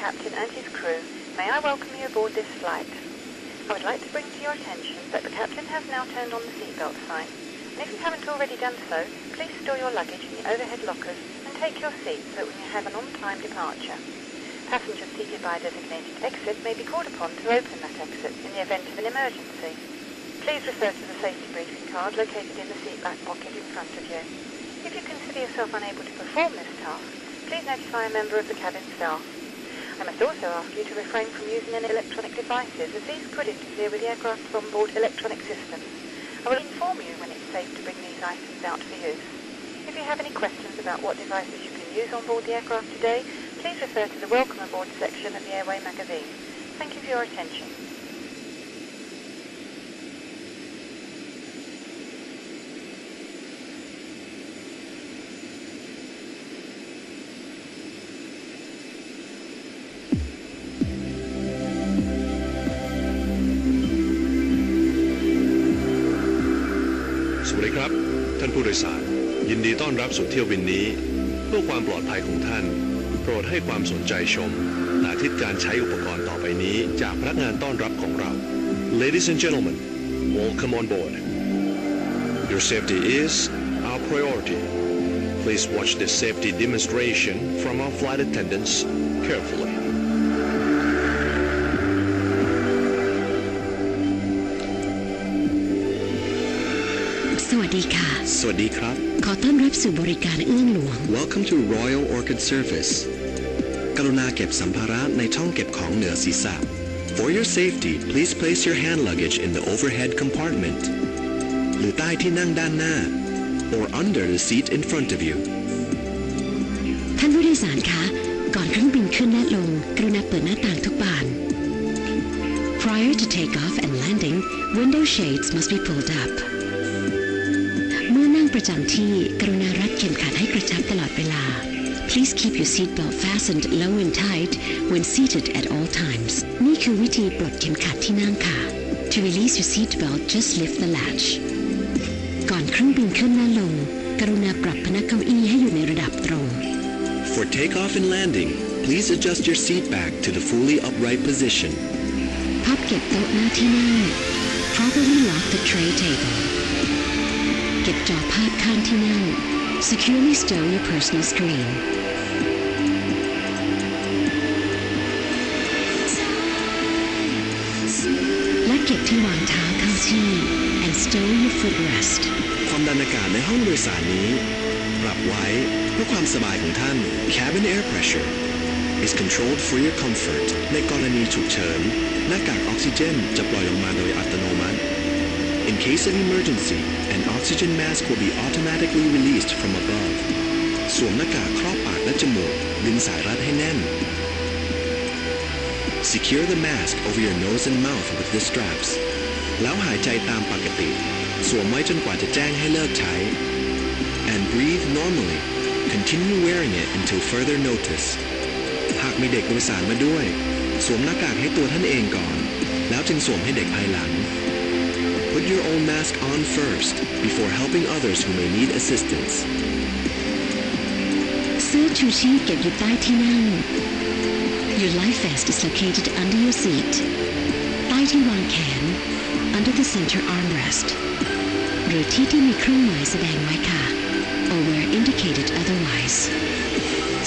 captain and his crew, may I welcome you aboard this flight. I would like to bring to your attention that the captain has now turned on the seatbelt sign, and if you haven't already done so, please store your luggage in the overhead lockers and take your seat so that we may have an on-time departure. Passengers seated by a designated exit may be called upon to open that exit in the event of an emergency. Please refer to the safety briefing card located in the seat back pocket in front of you. If you consider yourself unable to perform this task, please notify a member of the cabin staff. I must also ask you to refrain from using any electronic devices, as these could interfere with the aircraft's onboard electronic systems. I will inform you when it's safe to bring these items out for use. If you have any questions about what devices you can use on board the aircraft today, please refer to the Welcome Aboard section of the Airway magazine. Thank you for your attention.สวัสดีครับท่านผู้โดยสารยินดีต้อนรับสู่เที่ยวบินนี้เพื่อความปลอดภัยของท่านโปรดให้ความสนใจชมสาธิตการใช้อุปกรณ์ต่อไปนี้จากพนักงานต้อนรับของเรา Ladies and gentlemen, welcome on board. Your safety is our priority. Please watch this safety demonstration from our flight attendants carefully.สวัสดีค่ะสวัสดีครับขอต้อนรับสู่บริการเอื้องหลวง Welcome to Royal Orchid Service กรุณาเก็บสัมภาระในช่องเก็บของเหนือศีรษะ For your safety, please place your hand luggage in the overhead compartment หรือใต้ที่นั่งด้านหน้า or under the seat in front of you ท่านผู้โดยสารคะก่อนเครื่องบินขึ้นและลงกรุณาเปิดหน้าต่างทุกบาน Prior to takeoff and landing, window shades must be pulled upเมื่อนั่งประจำที่กรุณารัดเข็มขัดให้กระชับตลอดเวลา Please keep your seatbelt fastened low and tight when seated at all times นี่คือวิธีปลดเข็มขัดที่นั่งค่ะ To release your seatbelt, just lift the latch ก่อนเครื่องบินขึ้นและลงกรุณาปรับพนักเก้าอี้ให้อยู่ในระดับตรง For takeoff and landing, please adjust your seat back to the fully upright position พับเก็บโต๊ะหน้าที่นั่ง Properly lock the tray tableเก็บจอภาพข้างที่นั่ง Securely stow your personal screen และเก็บที่วางเท้าเข้าที่ and stow your footrest ความดันอากาศในห้องโดยสารนี้ปรับไว้เพื่อความสบายของท่าน Cabin air pressure is controlled for your comfort ในกรณีฉุกเฉินหน้ากากออกซิเจนจะปล่อยลงมาโดยอัตโนมัติIn case of emergency, an oxygen mask will be automatically released from above. สวมหน้ากากครอบปากและจมูกดึงสายรัดให้แน่น Secure the mask over your nose and mouth with the straps. แล้วหายใจตามปกติสวมไว้จนกว่าจะแจ้งให้เลิกใช้ And breathe normally. Continue wearing it until further notice. หากมีเด็กโดยสารมาด้วยสวมหน้ากากให้ตัวท่านเองก่อนแล้วจึงสวมให้เด็กภายหลังPut your own mask on first before helping others who may need assistance. เสื้อชูชีพเก็บอยู่ใต้ที่นั่ง Your life vest is located under your seat. ใต้ที่วางแขน Under the center armrest. หรือที่ที่มีเครื่องหมายแสดงไว้ค่ะ Or where indicated otherwise.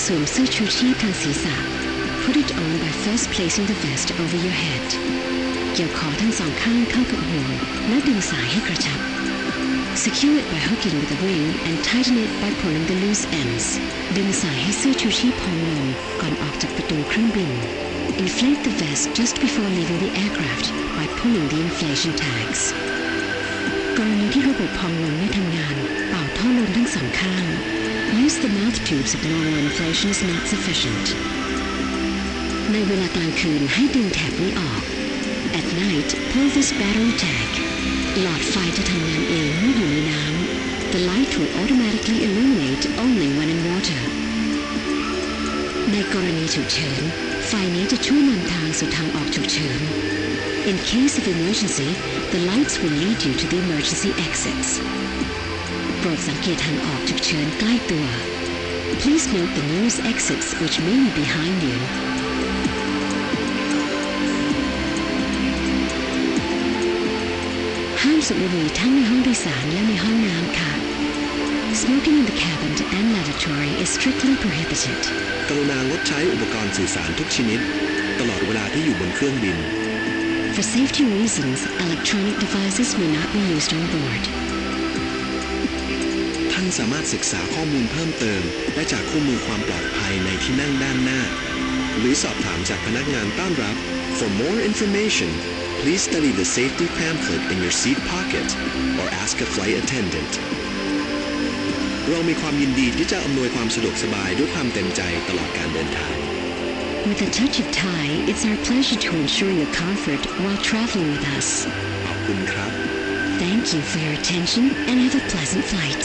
สวมเสื้อชูชีพทางศีรษะ Put it on by first placing the vest over your head.เกี่ยวคอทั้งสองข้างเข้ากับห่วงและดึงสายให้กระชับ Secure it by hooking with a ring and tighten it by pulling the loose ends ดึงสายให้เสื้อชูชีพพองลงก่อนออกจากประตูเครื่องบิน Inflate the vest just before leaving the aircraft by pulling the inflation tags กรณีที่ระบบพองลมไม่ทำงานเป่าท่อลมทั้งสองข้าง Use the mouth tubes if normal inflation is not sufficient ในเวลากลางคืนให้ดึงแถบนี้ออกAt night, pull this battery tag. หลอดไฟจะทำงานเองเมื่ออยู่ในน้ำ The light will automatically illuminate only when in water. ในกรณีฉุกเฉินไฟนี้จะช่วยนำทางสู่ทางออกฉุกเฉิน In case of emergency, the lights will lead you to the emergency exits. โปรดสังเกตทางออกฉุกเฉินใกล้ตัว Please note the nearest exits which may be behind you. สูบบุหรี่ทั้งในห้องโดยสารและในห้องน้ำค่ะ Smoking in the cabin and lavatory is strictly prohibited. กรุณางดใช้อุปกรณ์สื่อสารทุกชนิดตลอดเวลาที่อยู่บนเครื่องบิน For safety reasons, electronic devices may not be used on board. ท่านสามารถศึกษาข้อมูลเพิ่มเติมได้จากคู่มือความปลอดภัยในที่นั่งด้านหน้าหรือสอบถามจากพนักงานต้อนรับ For more information, please study the safety pamphlet in your seat pocket or ask a flight attendant. เรามีความยินดีที่จะอำนวยความสะดวกสบายด้วยความเต็มใจตลอดการเดินทาง With a touch of Thai, it's our pleasure to ensure your comfort while traveling with us. ขอบคุณครับ Thank you for your attention and have a pleasant flight.